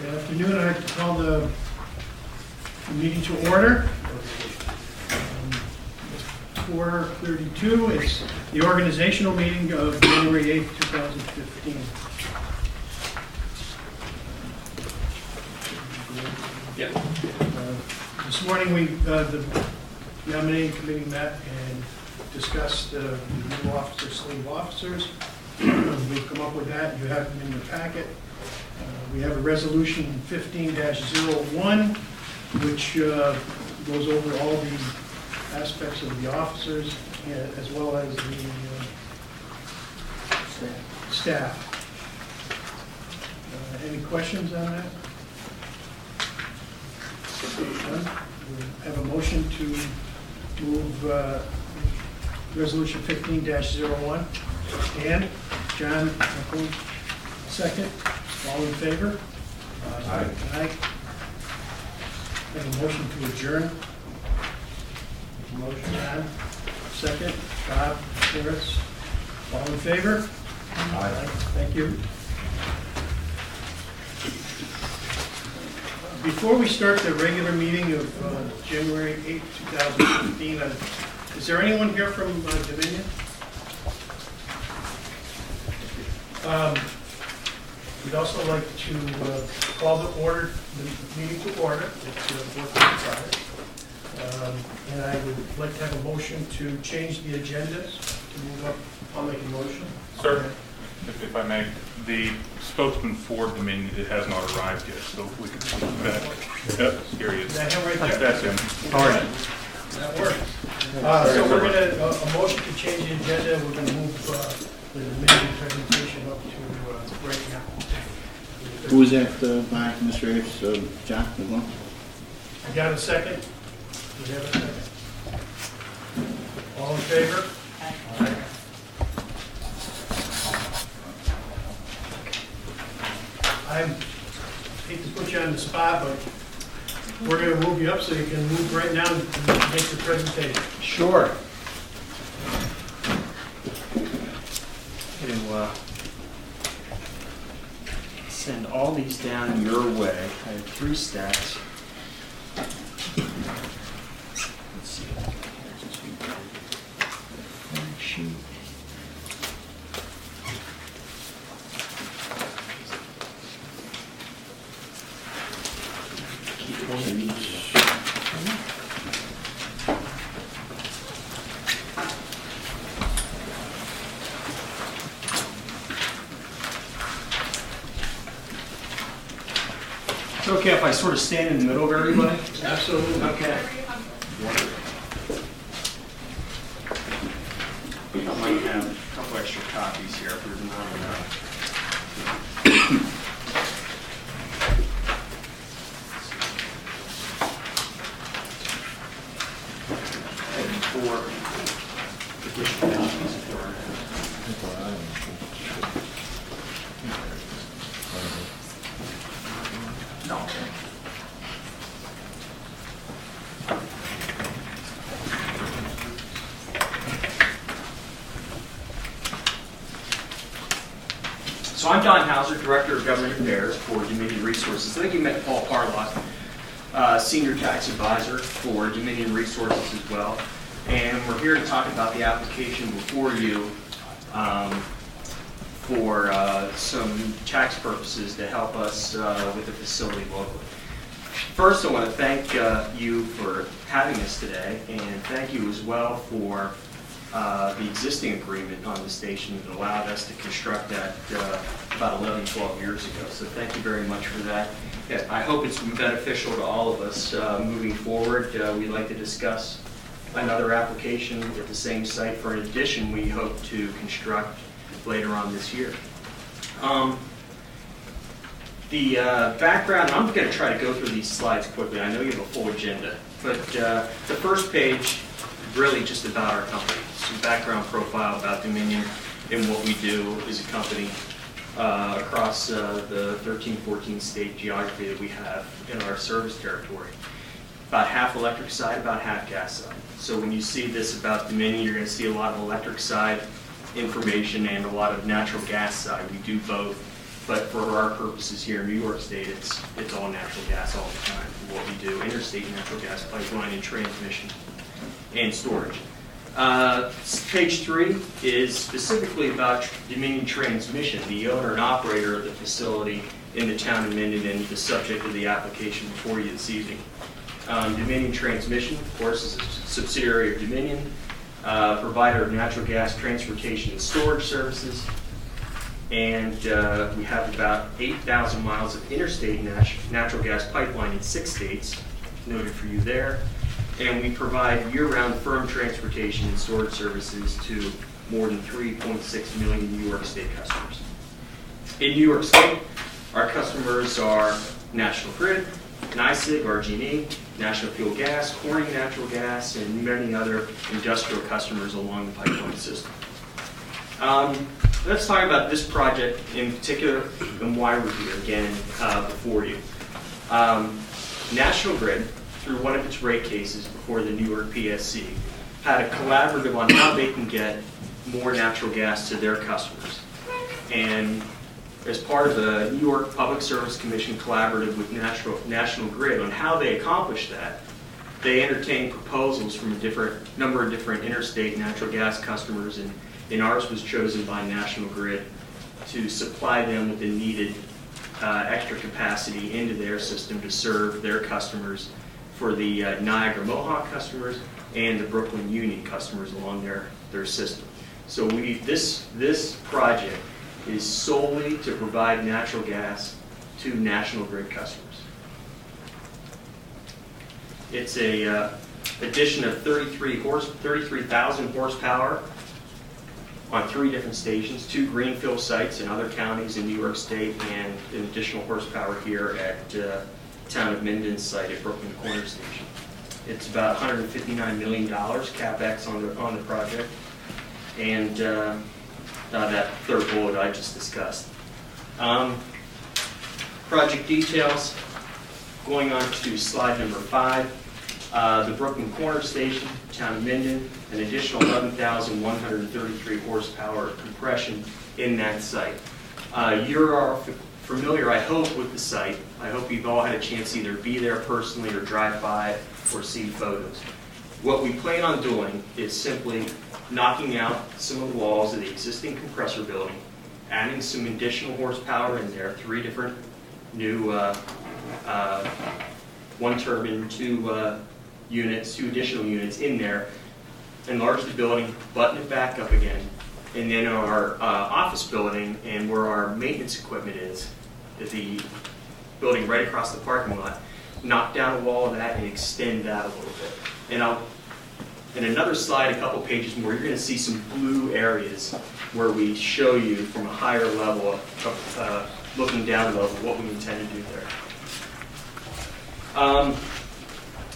Good afternoon. I call the meeting to order. 4:32. It's the organizational meeting of January 8th, 2015. Yeah. This morning the nominating committee met and discussed the new officers, slave officers. We've come up with that. You have them in your packet. We have a resolution 15-01, which goes over all the aspects of the officers as well as the staff. Any questions on that? None? We have a motion to move resolution 15-01. Dan, John, second. All in favor? Aye. Aye. Have a motion to adjourn. Motion, John. Second. Bob, Harris. All in favor? Aye. Thank you. Before we start the regular meeting of January 8th, 2015, is there anyone here from Dominion? We'd also like to call the meeting to order. It's 4:45. And I would like to have a motion to change the agendas to move up. I'll make a motion. Sir, if I may, the spokesman for Dominion, it has not arrived yet, so we can see that. Yep, here he Is is. that him right there? That's him. All right. That works. So we're going to, a motion to change the agenda. We're going to move the Dominion presentation up to right now. Who was that by Mr. Apes? John? You got a second? Do you have a second? All in favor? Aye. I hate to put you on the spot, but we're going to move you up so you can move right now and make your presentation. Sure. To send all these down your way. I have 3 stacks. Let's see. Sheet. Keep one of each. It's okay if I sort of stand in the middle of everybody? Absolutely. Okay. I might have a couple extra copies here if there's not enough. And 4 additional copies for no. So I'm Don Hauser, Director of Government Affairs for Dominion Resources. I think you met Paul Parlock, Senior Tax Advisor for Dominion Resources as well. And we're here to talk about the application before you for some tax purposes to help us with the facility locally. First, I want to thank you for having us today, and thank you as well for the existing agreement on the station that allowed us to construct that about 11, 12 years ago. So thank you very much for that. I hope it's been beneficial to all of us moving forward. We'd like to discuss another application at the same site for an addition we hope to construct later on this year. The background, I'm going to try to go through these slides quickly. I know you have a full agenda, but the first page really just about our company. Some background profile about Dominion and what we do as a company across the 13, 14 state geography that we have in our service territory. About half electric side, about half gas side. So when you see this about Dominion, you're going to see a lot of electric side information and a lot of natural gas side. We do both but for our purposes here in New York State, it's all natural gas all the time for what we do, interstate natural gas pipeline and transmission and storage. Page 3 is specifically about Dominion Transmission, the owner and operator of the facility in the town of Minden, and the subject of the application before you this evening. Dominion Transmission, of course, is a subsidiary of Dominion, provider of natural gas transportation and storage services, and we have about 8,000 miles of interstate natural gas pipeline in 6 states, noted for you there. And we provide year-round firm transportation and storage services to more than 3.6 million New York State customers. In New York State, our customers are National Grid, NYSEG, RG&E, National Fuel Gas, Corning Natural Gas, and many other industrial customers along the pipeline system. Let's talk about this project in particular and why we're here again before you. National Grid, through one of its rate cases before the New York PSC, had a collaborative on how they can get more natural gas to their customers. And as part of the New York Public Service Commission collaborative with National Grid on how they accomplished that, they entertained proposals from a number of different interstate natural gas customers, and ours was chosen by National Grid to supply them with the needed extra capacity into their system to serve their customers for the Niagara Mohawk customers and the Brooklyn Union customers along their system. So this project is solely to provide natural gas to National Grid customers. It's a addition of 33,000 horsepower on 3 different stations, 2 greenfield sites in other counties in New York State, and an additional horsepower here at town of Minden's site at Brooklyn Corner Station. It's about $159 million capex on the project, and that third bullet I just discussed. Project details, going on to slide number 5. The Brooklyn Corner Station, town of Minden, an additional 11,133 horsepower compression in that site. You're familiar, I hope, with the site. I hope you've all had a chance to either be there personally or drive by or see photos. What we plan on doing is simply knocking out some of the walls of the existing compressor building, adding some additional horsepower in there, 3 different new 1 turbine, 2 additional units in there, enlarge the building, button it back up again, and then our office building and where our maintenance equipment is, the building right across the parking lot, knock down a wall of that and extend that a little bit. And in another slide, a couple pages more, you're going to see some blue areas where we show you from a higher level of looking down level what we intend to do there.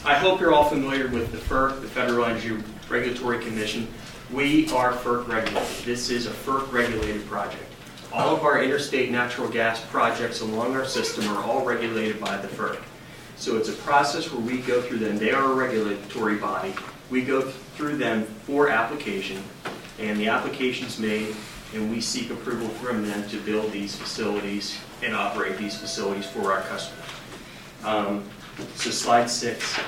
I hope you're all familiar with the FERC, the Federal Energy Regulatory Commission. We are FERC regulated. This is a FERC regulated project. All of our interstate natural gas projects along our system are all regulated by the FERC. So it's a process where we go through them. They are a regulatory body. We go through them for application, and the application's made, and we seek approval from them to build these facilities and operate these facilities for our customers. So slide 6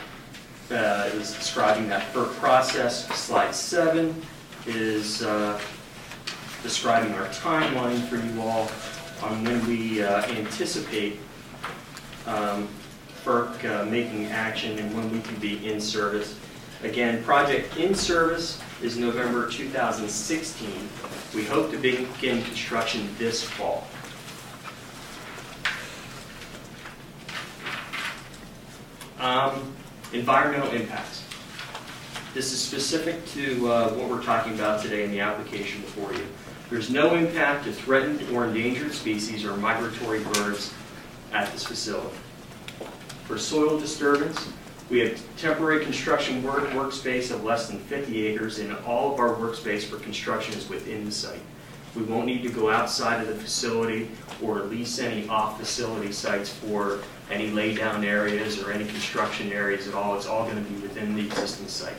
is describing that FERC process. Slide 7 is describing our timeline for you all on when we anticipate FERC making action and when we can be in service. Again, project in service is November 2016. We hope to begin construction this fall. Environmental impacts. This is specific to what we're talking about today in the application before you. There's no impact to threatened or endangered species or migratory birds at this facility. For soil disturbance, we have temporary construction workspace of less than 50 acres, and all of our workspace for construction is within the site. We won't need to go outside of the facility or lease any off-facility sites for any lay-down areas or any construction areas at all. It's all going to be within the existing site.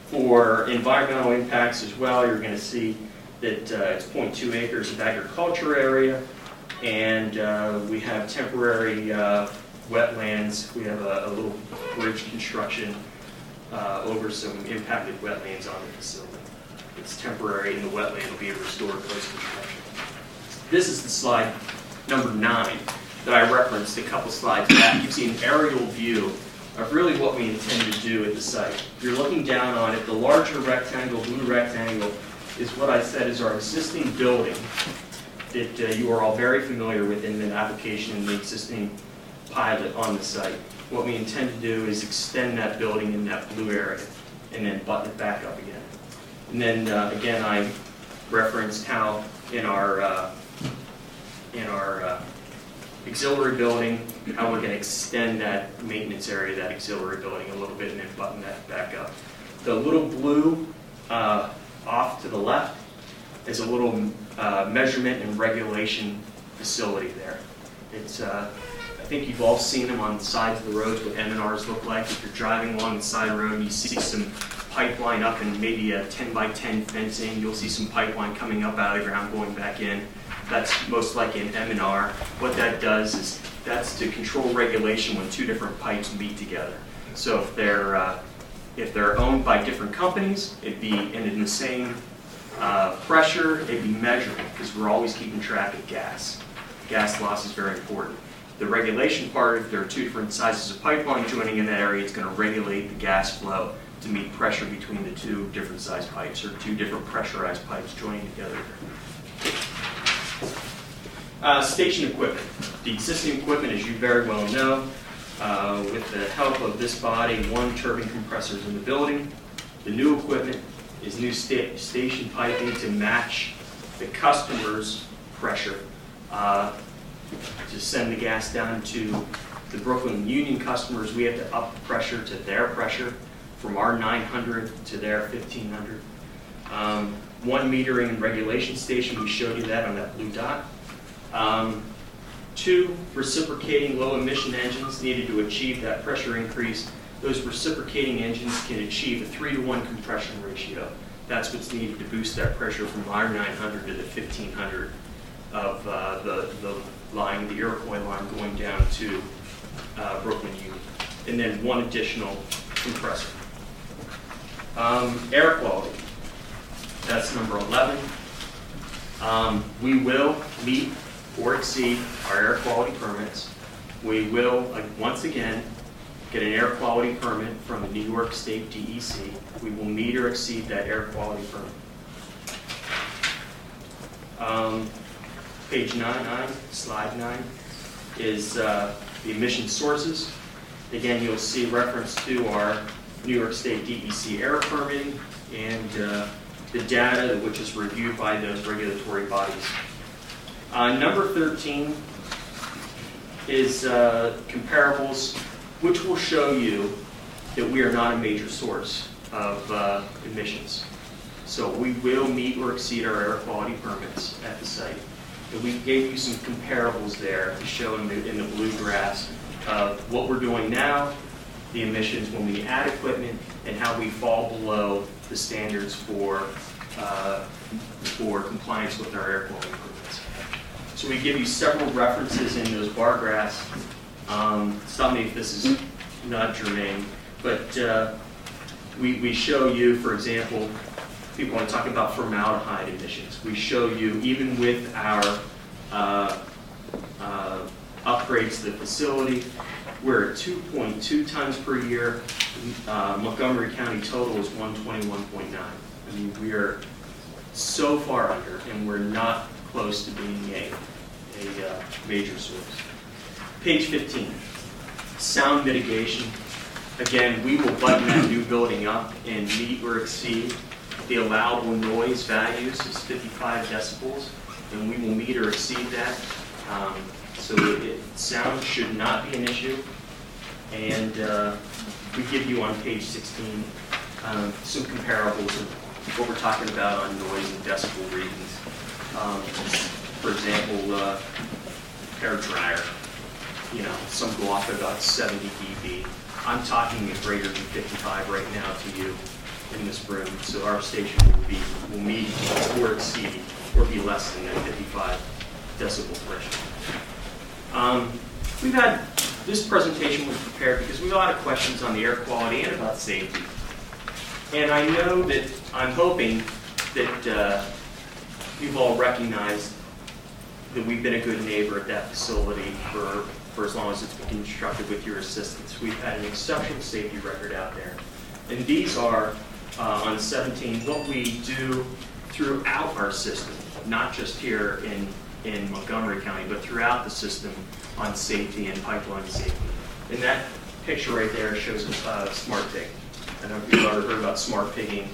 For environmental impacts as well, you're going to see that it's 0.2 acres of agriculture area, and we have temporary wetlands. We have a little bridge construction over some impacted wetlands on the facility. It's temporary, and the wetland will be restored post-construction. This is the slide number 9 that I referenced a couple slides back. You see an aerial view of really what we intend to do at the site. You're looking down on it. The larger rectangle, blue rectangle, is what I said is our existing building that you are all very familiar with in the application and the existing pilot on the site. What we intend to do is extend that building in that blue area and then button it back up again. And then again, I referenced how in our auxiliary building, how we're going to extend that maintenance area, that auxiliary building a little bit and then button that back up. The little blue off to the left is a little measurement and regulation facility there. It's I think you've all seen them on the sides of the roads, what M&Rs look like. If you're driving along the side of the road, you see some pipeline up and maybe a 10 by 10 fencing. You'll see some pipeline coming up out of the ground, going back in. That's most likely an M&R. What that does is that's to control regulation when two different pipes meet together. So if they're owned by different companies, it'd be in the same pressure, it'd be measuring, because we're always keeping track of gas. Gas loss is very important. The regulation part, if there are two different sizes of pipeline joining in that area, it's going to regulate the gas flow to meet pressure between the two different size pipes, or two different pressurized pipes joining together. Station equipment. The existing equipment, as you very well know, with the help of this body, 1 turbine compressor is in the building. The new equipment is new station piping to match the customer's pressure to send the gas down to the Brooklyn Union customers. We have to up the pressure to their pressure from our 900 to their 1500. 1 metering and regulation station, we showed you that on that blue dot. 2 reciprocating low emission engines needed to achieve that pressure increase. Those reciprocating engines can achieve a 3-to-1 compression ratio. That's what's needed to boost that pressure from our 900 to the 1500 of the line, the Iroquois line, going down to Brooklyn Union. And then 1 additional compressor. Air quality. That's number 11. We will meet or exceed our air quality permits. We will, once again, get an air quality permit from the New York State DEC. We will meet or exceed that air quality permit. Page 9, slide 9, is the emission sources. Again, you'll see reference to our New York State DEC air permitting and the data which is reviewed by those regulatory bodies. Number 13 is comparables, which will show you that we are not a major source of emissions. So we will meet or exceed our air quality permits at the site. And we gave you some comparables there to show in the blue graphs of what we're doing now, the emissions when we add equipment, and how we fall below the standards for compliance with our air quality permits. So we give you several references in those bar graphs. Stop me if this is not germane, but we show you, for example, people want to talk about formaldehyde emissions. We show you, even with our upgrades to the facility, we're at 2.2 tons per year. Montgomery County total is 121.9. I mean, we are so far under, and we're not close to being a major source. Page 15, sound mitigation. Again, we will button that new building up and meet or exceed the allowable noise values is 55 decibels, and we will meet or exceed that. So sound should not be an issue. And we give you on page 16 some comparables of what we're talking about on noise and decibel readings. For example, hair dryer. You know, some go off at about 70 dB. I'm talking at greater than 55 right now to you. in this room, so our station will meet or exceed or be less than that 55 decibel threshold. This presentation was prepared because we have a lot of questions on the air quality and about safety. And I know that, I'm hoping that you've all recognized that we've been a good neighbor at that facility for as long as it's been constructed with your assistance. We've had an exceptional safety record out there. And these are, on 17, what we do throughout our system, not just here in Montgomery County, but throughout the system on safety and pipeline safety. And that picture right there shows smart pig. I don't know if you've ever heard about smart pigging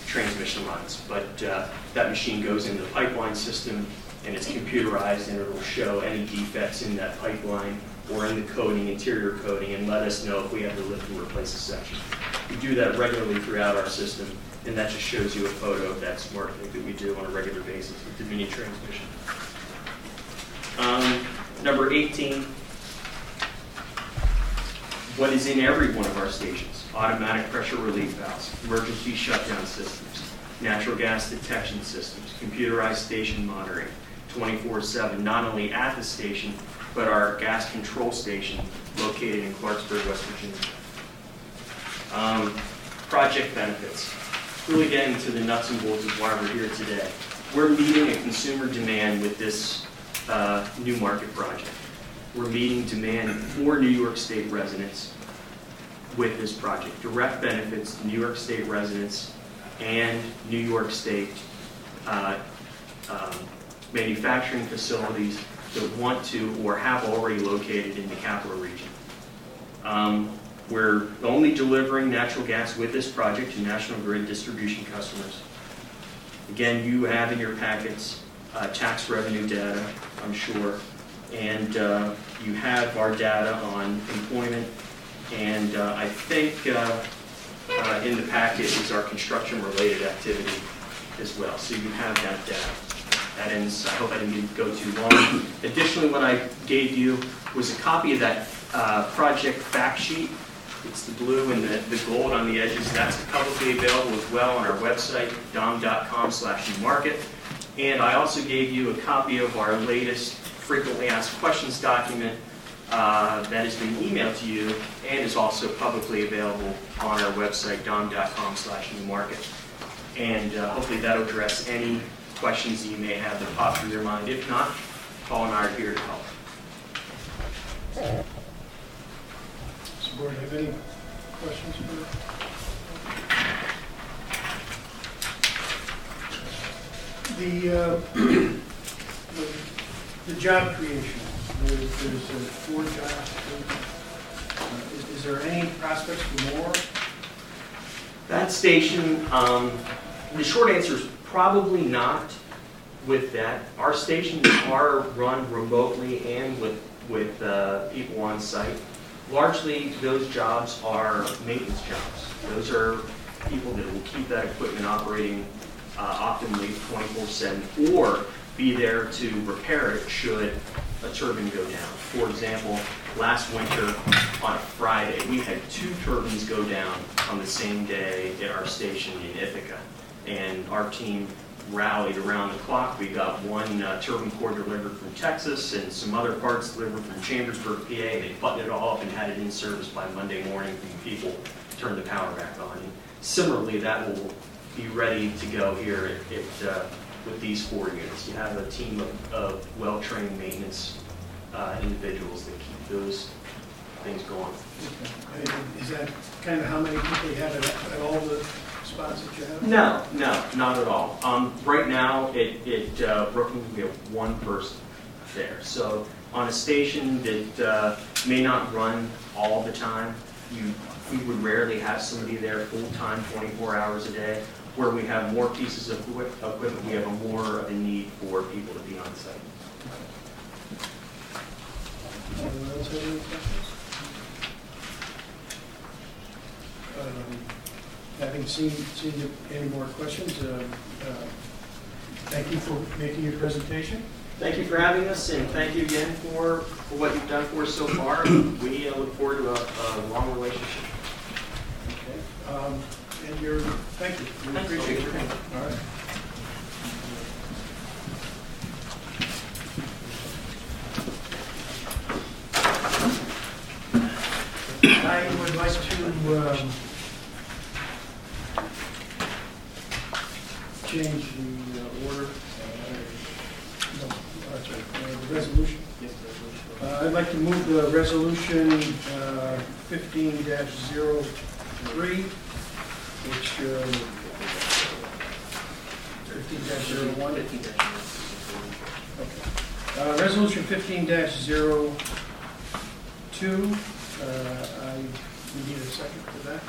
transmission lines, but that machine goes into the pipeline system and it's computerized, and it will show any defects in that pipeline or in the coating, interior coating, and let us know if we have to lift and replace a section. We do that regularly throughout our system, and that just shows you a photo of that smart pig that we do on a regular basis with the mini transmission. Number 18, what is in every one of our stations: automatic pressure relief valves, emergency shutdown systems, natural gas detection systems, computerized station monitoring, 24/7, not only at the station, but our gas control station located in Clarksburg, West Virginia. Project benefits. Really getting to the nuts and bolts of why we're here today. We're meeting a consumer demand with this new market project. We're meeting demand for New York State residents with this project. Direct benefits to New York State residents and New York State manufacturing facilities that want to or have already located in the capital region. We're only delivering natural gas with this project to National Grid distribution customers. Again, you have in your packets tax revenue data, I'm sure, and you have our data on employment, and I think in the packet is our construction-related activity as well, so you have that data. That ends, I hope I didn't go too long. Additionally, what I gave you was a copy of that project fact sheet. It's the blue and the gold on the edges. That's publicly available as well on our website, dom.com/newmarket. And I also gave you a copy of our latest frequently asked questions document that has been emailed to you and is also publicly available on our website, dom.com/newmarket. And hopefully that'll address any questions that you may have that pop through your mind. If not, Paul and I are here to help. Does the board have any questions for the job creation? There's 4 jobs. Is there any prospects for more? That station, the short answer is probably not with that. Our stations are run remotely and with people on site. Largely, those jobs are maintenance jobs. Those are people that will keep that equipment operating optimally 24/7 or be there to repair it should a turbine go down. For example, last winter on a Friday, we had 2 turbines go down on the same day at our station in Ithaca. And our team rallied around the clock. We got 1 turbine core delivered from Texas and some other parts delivered from Chambersburg, PA. They buttoned it all up and had it in service by Monday morning when people turned the power back on. And similarly, that will be ready to go here with these 4 units. You have a team of well-trained maintenance individuals that keep those things going. Okay. Is that kind of how many people you have at all the spots that you have? No, not at all. Right now, at Brooklyn, we have 1 person there. So on a station that may not run all the time, we would rarely have somebody there full-time, 24 hours a day. Where we have more pieces of equipment, we have more of a need for people to be on site. Anyone else have any questions? Having seen any more questions, thank you for making your presentation. Thank you for having us, and thank you again for what you've done for us so far. We look forward to a long relationship. Okay. and your, thank you. We appreciate your time. All right. I would like to change the order. No, that's right, the resolution. I'd like to move the resolution 15-03, which 15-01. Okay. Resolution 15-02. We need a second for that.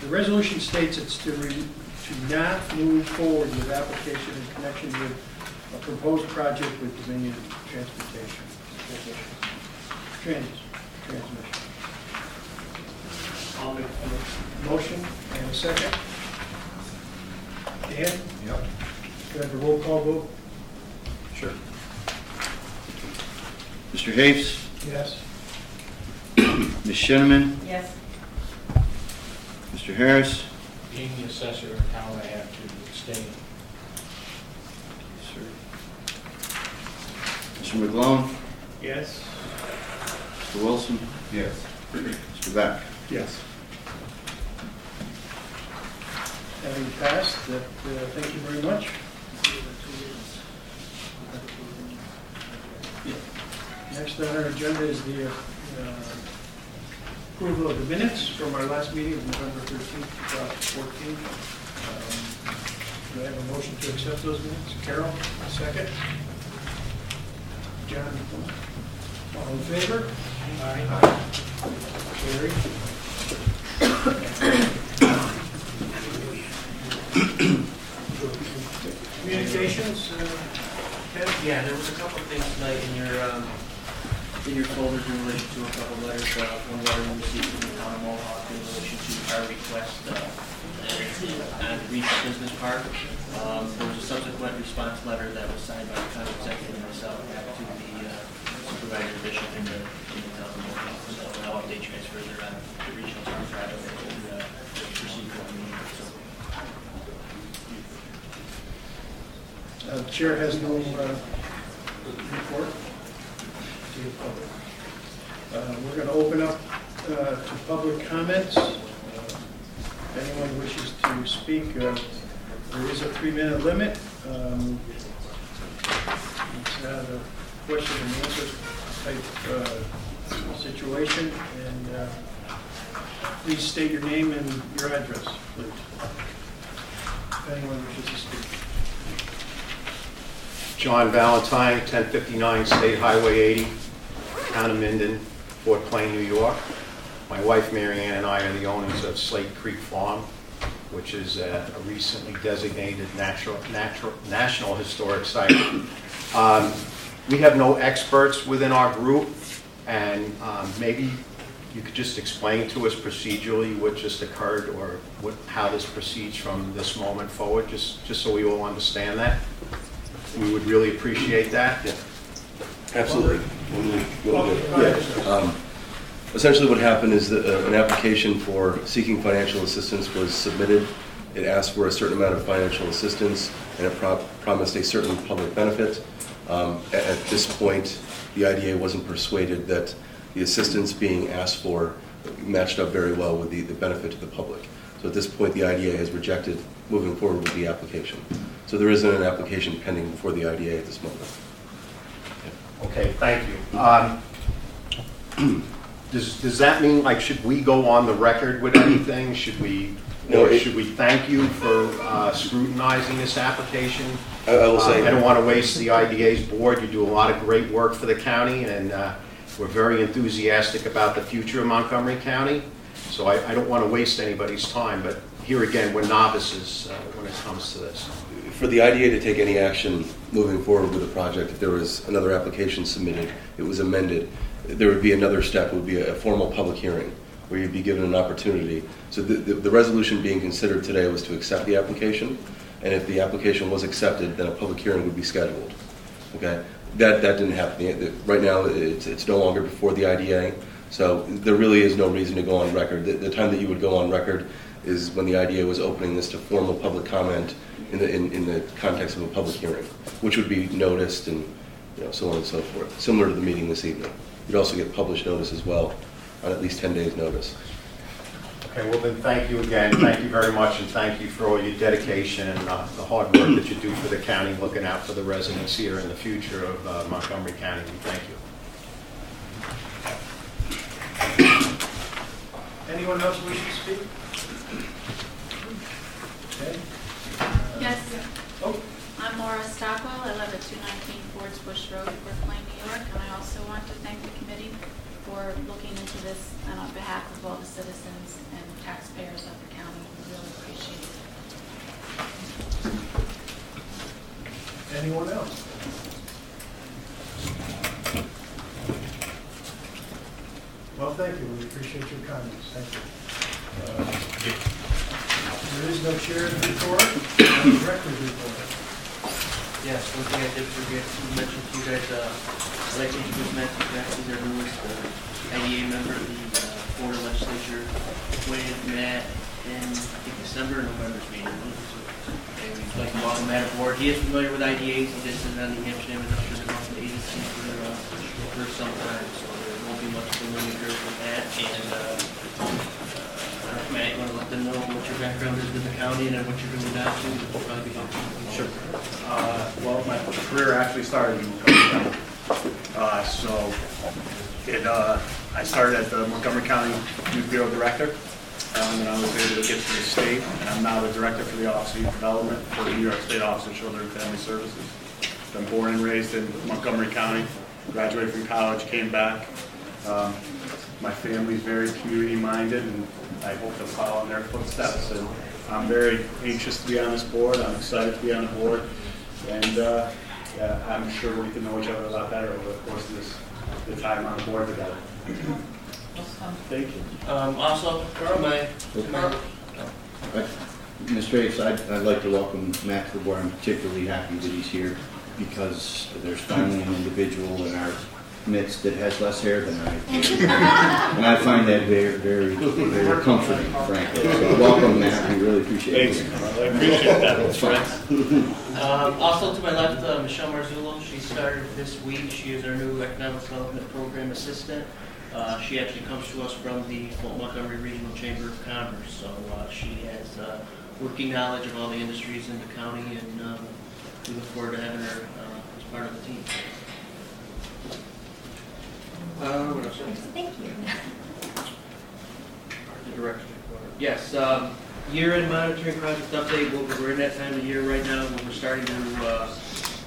The resolution states it's to not move forward with application in connection with a proposed project with Dominion Transportation. Transmission. I'll make a motion and a second. Dan? Yep. Could I have a roll call vote? Sure. Mr. Haves? Yes. Ms. Shinneman? Yes. Mr. Harris? Being the assessor in town, I have to abstain. Yes, sir. Mr. McGlone? Yes. Mr. Wilson? Yes. Mr. Beck? Yes. Having passed, that, thank you very much. Next on our agenda is the approval of the minutes from our last meeting of November 13th, 2014. Do I have a motion to accept those minutes? Carol, a second. John, all in favor? Aye. Carried. Communications, Ted? Yeah, there was a couple of things tonight in your folders in relation to a couple of letters. One letter we received from the town of Mohawk in relation to our request on the Regional Business Park. There was a subsequent response letter that was signed by the county executive and myself back to the supervisor bishop in the town of Mohawk. So I'll update you guys further on the regional park project and proceed with the meeting. Chair has no report. We're going to open up to public comments. If anyone wishes to speak, there is a 3-minute limit. It's not a question and answer type situation. And please state your name and your address, please. If anyone wishes to speak. John Valentine, 1059 State Highway 80, Town of Minden, Fort Plain, New York. My wife Mary Ann and I are the owners of Slate Creek Farm, which is a recently designated National Historic Site. We have no experts within our group, and maybe you could just explain to us procedurally what just occurred, or how this proceeds from this moment forward, just so we all understand that. We would really appreciate that. Yeah. Absolutely. Essentially what happened is that an application for seeking financial assistance was submitted. It asked for a certain amount of financial assistance, and it promised a certain public benefit. At this point, the IDA wasn't persuaded that the assistance being asked for matched up very well with the benefit to the public. So at this point, the IDA has rejected moving forward with the application. So there isn't an application pending before the IDA at this moment. Okay, thank you. Does that mean, like, should we go on the record with anything? Should we thank you for scrutinizing this application? I will say, I don't want to waste the IDA's board. You do a lot of great work for the county, and we're very enthusiastic about the future of Montgomery County. So I don't want to waste anybody's time, but here again, we're novices when it comes to this. for the IDA to take any action moving forward with the project, if there was another application submitted, it was amended, there would be another step. It would be a formal public hearing where you'd be given an opportunity. So the resolution being considered today was to accept the application, and if the application was accepted, then a public hearing would be scheduled. Okay, that didn't happen. Right now, it's no longer before the IDA. So there really is no reason to go on record. The time that you would go on record is when the IDA was opening this to formal public comment in the context of a public hearing, which would be noticed and so on and so forth, similar to the meeting this evening. You'd also get published notice as well, on at least 10 days' notice. Okay, well then, thank you again. Thank you very much, and thank you for all your dedication and the hard work that you do for the county, looking out for the residents here in the future of Montgomery County. We thank you. Anyone else wish to speak? Okay. Yes. Oh, I'm Maura Stockwell. I live at 219 Fords Bush Road, Brook Lane, New York, and I also want to thank the committee for looking into this and on behalf of all the citizens and taxpayers of the county. We really appreciate it. anyone else? Well, thank you. We appreciate your comments. Thank you. There is no chair's report, no director's report. Yes, one thing I did forget to mention to you guys, I'd like to introduce Matthew Jackson, their newest IDA member of the Florida Legislature, appointed Matt in, I think, December or November's meeting. And we'd like to welcome Matt aboard. He is familiar with IDAs. He did sit on the New Hampshire Industrial Development Agency for some time, so there won't be much familiar here with Matt. And Matt, you want to let them know what your background is with the county and what you're doing now too? Which will probably be helpful. Sure. Well, my career actually started in Montgomery County. I started at the Montgomery County Youth Bureau Director, and I was able to get to the state, and I'm now the Director for the Office of Youth Development for the New York State Office of Children and Family Services. I'm born and raised in Montgomery County, graduated from college, came back. My family's very community-minded, and I hope to follow in their footsteps. And I'm very anxious to be on this board. I'm excited to be on the board, and I'm sure we can know each other a lot better over the course of the time on the board together. Thank you. Also, Mr. Ace, I'd like to welcome Matt to the board. I'm particularly happy that he's here because there's finally an individual in our midst that has less hair than I do. And I find that very, very, very comforting, frankly. So welcome, Matt. We really appreciate it. Thanks, Carl. I appreciate that. That's fine. Also to my left, Michelle Marzullo. She started this week. She is our new Economic Development Program Assistant. She actually comes to us from the Montgomery Regional Chamber of Commerce. So she has working knowledge of all the industries in the county, and we look forward to having her as part of the team. What else? Thank you. The director's report. Yes, year-end monitoring project update. We're in that time of year right now when we're starting to,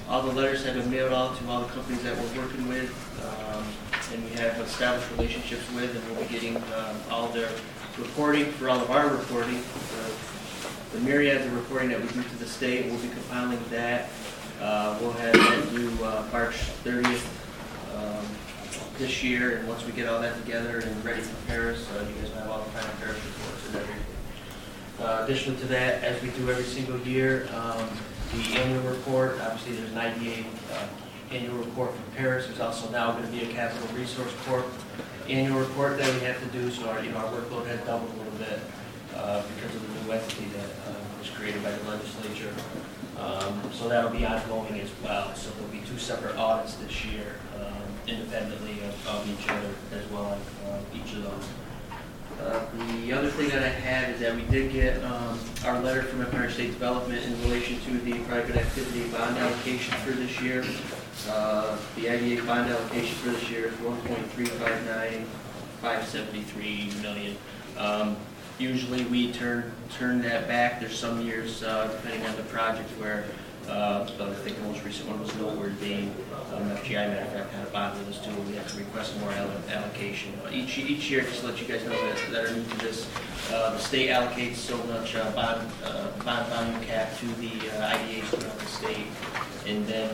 all the letters have been mailed out to all the companies that we're working with, and we have established relationships with, and we'll be getting all their reporting for all of our reporting. The myriad of reporting that we do to the state, we'll be compiling that. We'll have that due March 30th. This year, and once we get all that together and ready for Paris, you guys will have all the final Paris reports and everything. Additionally to that, as we do every single year, the annual report, obviously there's an IDA annual report from Paris. There's also now going to be a Capital Resource Corp annual report that we have to do, so our workload has doubled a little bit because of the new entity that was created by the legislature. So that'll be ongoing as well. So there'll be two separate audits this year, independently of each other as well as each of those. The other thing that I had is that we did get our letter from Empire State Development in relation to the private activity bond allocation for this year. The IDA bond allocation for this year is $1.359,573 million. Usually we turn that back. There's some years, depending on the project, where I think the most recent one was Millward being FGI, matter of fact, had a bond with us too. We have to request more allocation. Each year, just to let you guys know that are new to this, the state allocates so much bond volume cap to the IDAs throughout the state, and then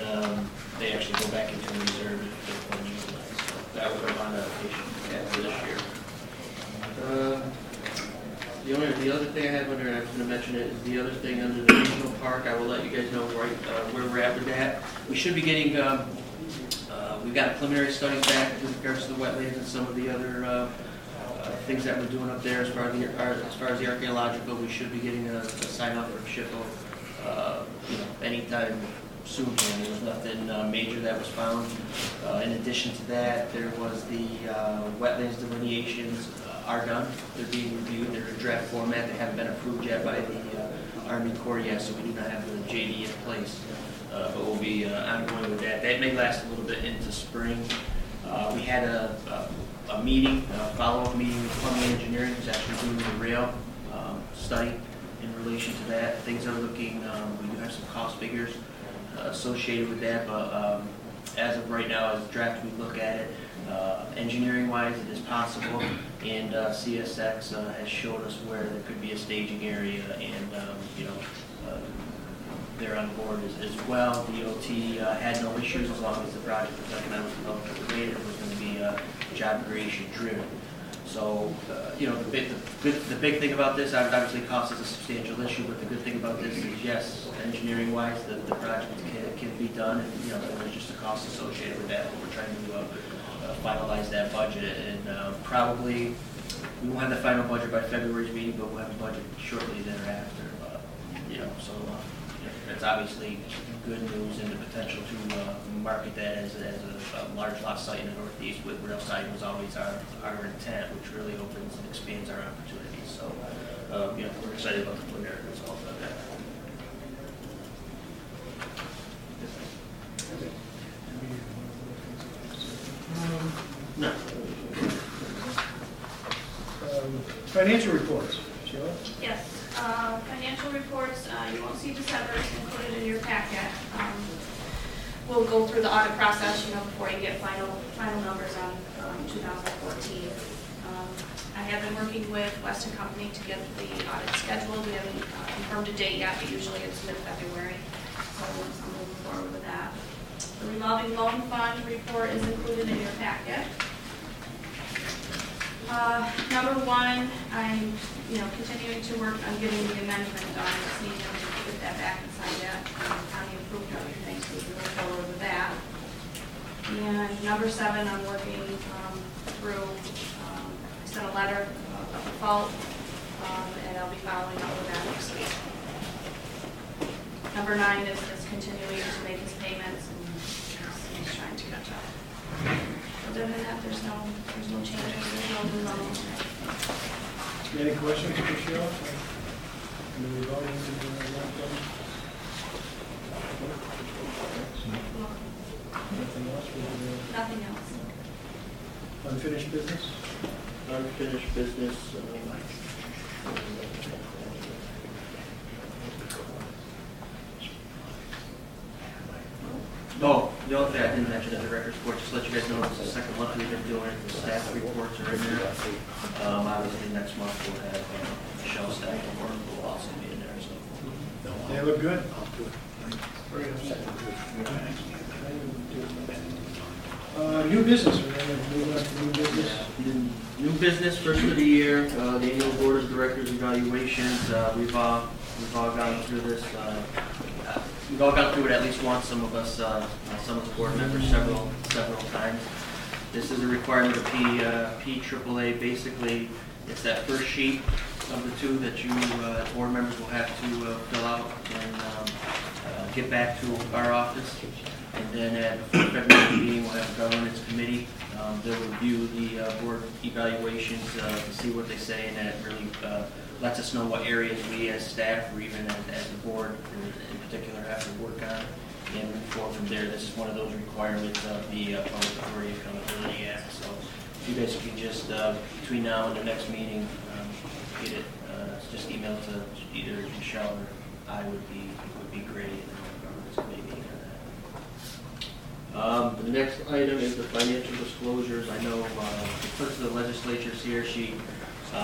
they actually go back into the reserve if they're utilized. So that was our bond allocation cap for this year. The other thing I have under, I was going to mention it, is the other thing under the regional park. I will let you guys know right where we're at with that. We should be getting, We've got a preliminary study back with regards to the wetlands and some of the other things that we're doing up there as far as the archaeological. We should be getting a sign off from SHPO, anytime soon. And there was nothing major that was found. In addition to that, there was the wetlands delineations are done. They're being reviewed. They're in draft format. They haven't been approved yet by the Army Corps yet, so we do not have the JD in place. But we'll be ongoing with that. That may last a little bit into spring. We had a meeting, a follow-up meeting with Plumbing Engineering, who's actually doing the rail study in relation to that. Things are looking, we do have some cost figures associated with that, but as of right now, as a draft, we look at it, engineering-wise, it is possible, and CSX has showed us where there could be a staging area, and they're on board as well. DOT had no issues as long as the project was economic development related. It was going to be job creation driven. So, the big thing about this, obviously cost is a substantial issue, but the good thing about this is, yes, engineering-wise, the project can be done, and there's just a cost associated with that. But we're trying to finalize that budget, and probably we won't have the final budget by February's meeting, but we'll have a budget shortly thereafter. It's obviously good news and the potential to market that as a large lot site in the Northeast with rail siding was always our intent, which really opens and expands our opportunities. So, we're excited about the preliminary results of that. No. Financial reports. Sheila? Yes, financial reports, you won't see December's included in your packet. We'll go through the audit process, before you get final numbers on 2014. I have been working with Weston Company to get the audit scheduled. We haven't confirmed a date yet, but usually it's mid-February, so I'm moving forward with that. The revolving loan fund report is included in your packet. Number one, I'm continuing to work on getting the amendment done. I just need to get that back and sign that. County approved everything, so we can move forward with that. And number 7, I'm working through, I sent a letter of default, and I'll be following up with that next week. Number 9 is continuing to make his payments, and he's trying to catch up. Other than that, there's no changes, there's no new loans. Any questions for Sheila? Nothing else? Nothing else. Unfinished business? Unfinished business. Oh, the only thing I didn't mention at the records report, just to let you guys know, it's the second month we've been doing it. The staff reports are in there. Obviously, next month we'll have Michelle staff report will also be in there. So They look good. New business. We're going to move on to new business. New business, first of the year, the annual board of directors evaluations. We've all gone through this. We've all gone through it at least once. Some of us, some of the board members, several times. This is a requirement of PAAA. Basically, it's that first sheet of the 2 that you board members will have to fill out and get back to our office. And then at the February meeting, we'll have a governance committee. They'll review the board evaluations to see what they say, and that really lets us know what areas we as staff or even as the board in particular have to work on and move forward from there. This is one of those requirements of the Public Authority Accountability Act. So if you guys could just, between now and the next meeting, get it, just email to either Michelle or I would be great. The next item is the financial disclosures. I know the clerk of the legislature is here. She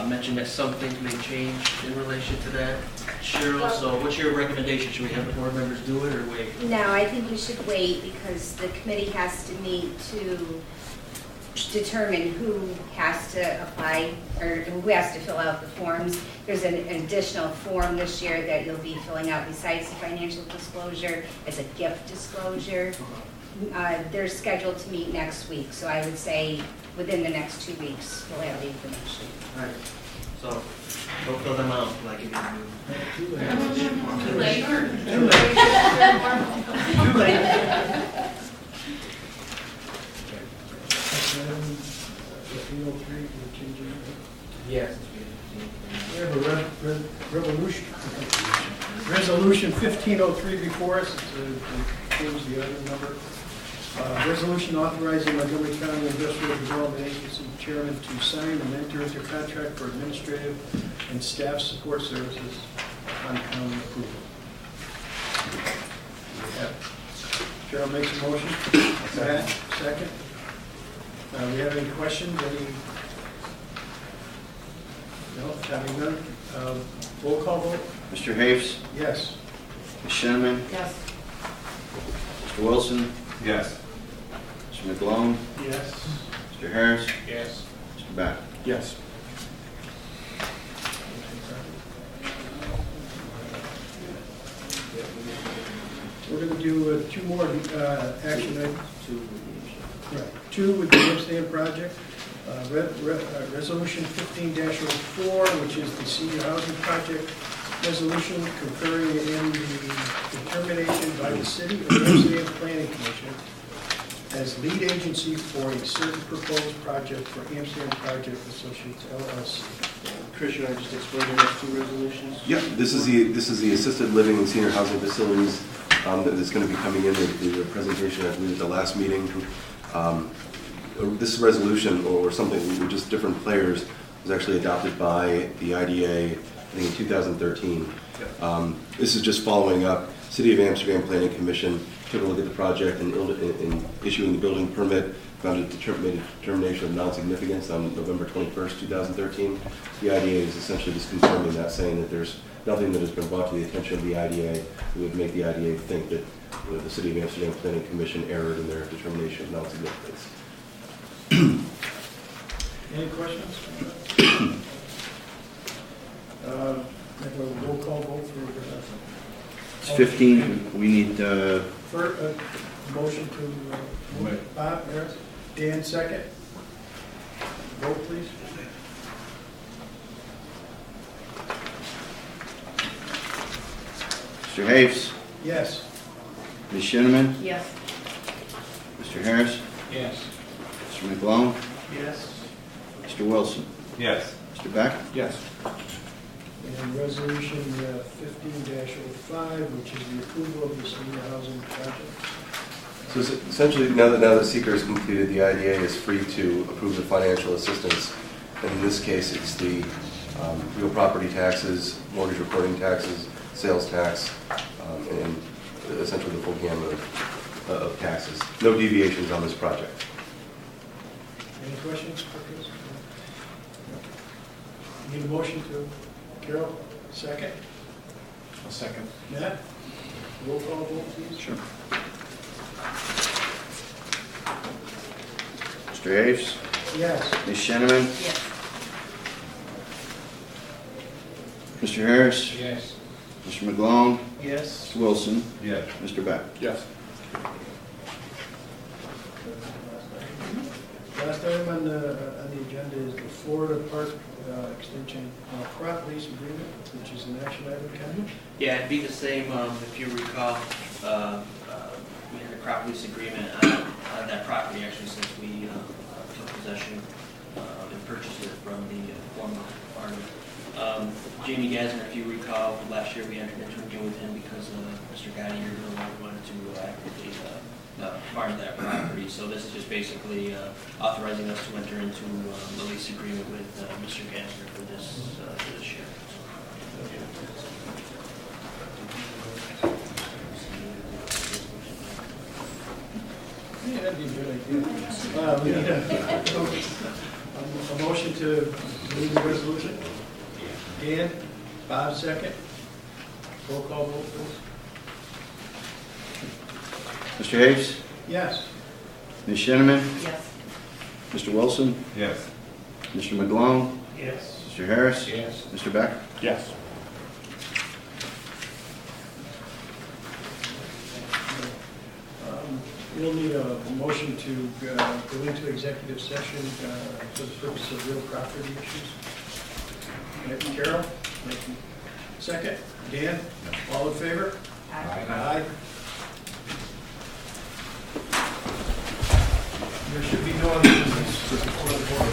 mentioned that some things may change in relation to that. Cheryl, so what's your recommendation? Should we have the board members do it or wait? No, I think we should wait because the committee has to meet to determine who has to apply or who has to fill out the forms. There's an additional form this year that you'll be filling out besides the financial disclosure. It's a gift disclosure. they're scheduled to meet next week, so I would say within the next 2 weeks, we'll have the information. All right. So, don't fill them out like you did. Too late. Too late. Too late. Yes. We have a resolution 1503 before us, to change the other number. Resolution authorizing Montgomery County Industrial Development Agency Chairman to sign and enter into contract for administrative and staff support services on county approval. Cheryl makes a motion. Matt, second. We have any questions? Any? No, having none. Roll call vote? Mr. Hafes? Yes. Ms. Shinneman? Yes. Mr. Wilson? Yes. Mr. McGlone? Yes. Mr. Harris? Yes. Mr. Beck? Yes. We're going to do two more action items. Right. Two with the Amsterdam project. Resolution 15-04, which is the senior housing project resolution concurring in the determination by the City of Amsterdam Planning Commission as lead agency for a certain proposed project for Amsterdam Project Associates LLC. Chris, should I just explain the next two resolutions? Yeah, this is the assisted living and senior housing facilities that's going to be coming in the presentation, I believe, at the last meeting. This resolution, or something, we're just different players, was actually adopted by the IDA, I think, in 2013. This is just following up. City of Amsterdam Planning Commission took a look at the project and issuing the building permit, found a determination of non-significance on November 21st, 2013. The IDA is essentially just confirming that, saying that there's nothing that has been brought to the attention of the IDA that would make the IDA think that the City of Amsterdam Planning Commission erred in their determination of non-significance. Any questions? Have a roll call vote for. It's 15, we need, First, motion to, Bob, Harris, Dan, second. Vote, please. Mr. Hafes? Yes. Ms. Shinneman? Yes. Mr. Harris? Yes. Mr. McGlone? Yes. Mr. Wilson? Yes. Mr. Beck? Yes. And resolution 15-05, which is the approval of the senior housing project. So essentially, now that the seeker is completed, the IDA is free to approve the financial assistance. And in this case, it's the real property taxes, mortgage recording taxes, sales tax, and essentially the full gamut of taxes. No deviations on this project. Any questions for Chris? Need a motion to, Carol, second? A second. Matt? Roll call vote, please. Sure. Mr. Hafes? Yes. Ms. Shinneman? Yes. Mr. Harris? Yes. Mr. McGlone? Yes. Mr. Wilson? Yes. Mr. Beck? Yes. Last item on the agenda is the Florida Park Extension crop lease agreement, which is an action item, Ken. Yeah, it'd be the same, if you recall, we had a crop lease agreement on that property actually since we took possession and purchased it from the former farmer. Jamie Gassner, if you recall, last year we entered into a deal with him because Mr. Gotti no longer wanted to actively farm that property. So this is just basically authorizing us to enter into the lease agreement with Mr. Gassner for this year. Yeah, that'd be a good idea. We need a motion to move the resolution. Dan, Bob, second. Roll call vote, please. Mr. Hafes? Yes. Ms. Shinneman? Yes. Mr. Wilson? Yes. Mr. McGlone? Yes. Mr. Harris? Yes. Mr. Beck? Yes. We'll need a motion to go into executive session for the purpose of real property issues. Carol? Second? Dan? All in favor? Aye. There should be no other business before the board.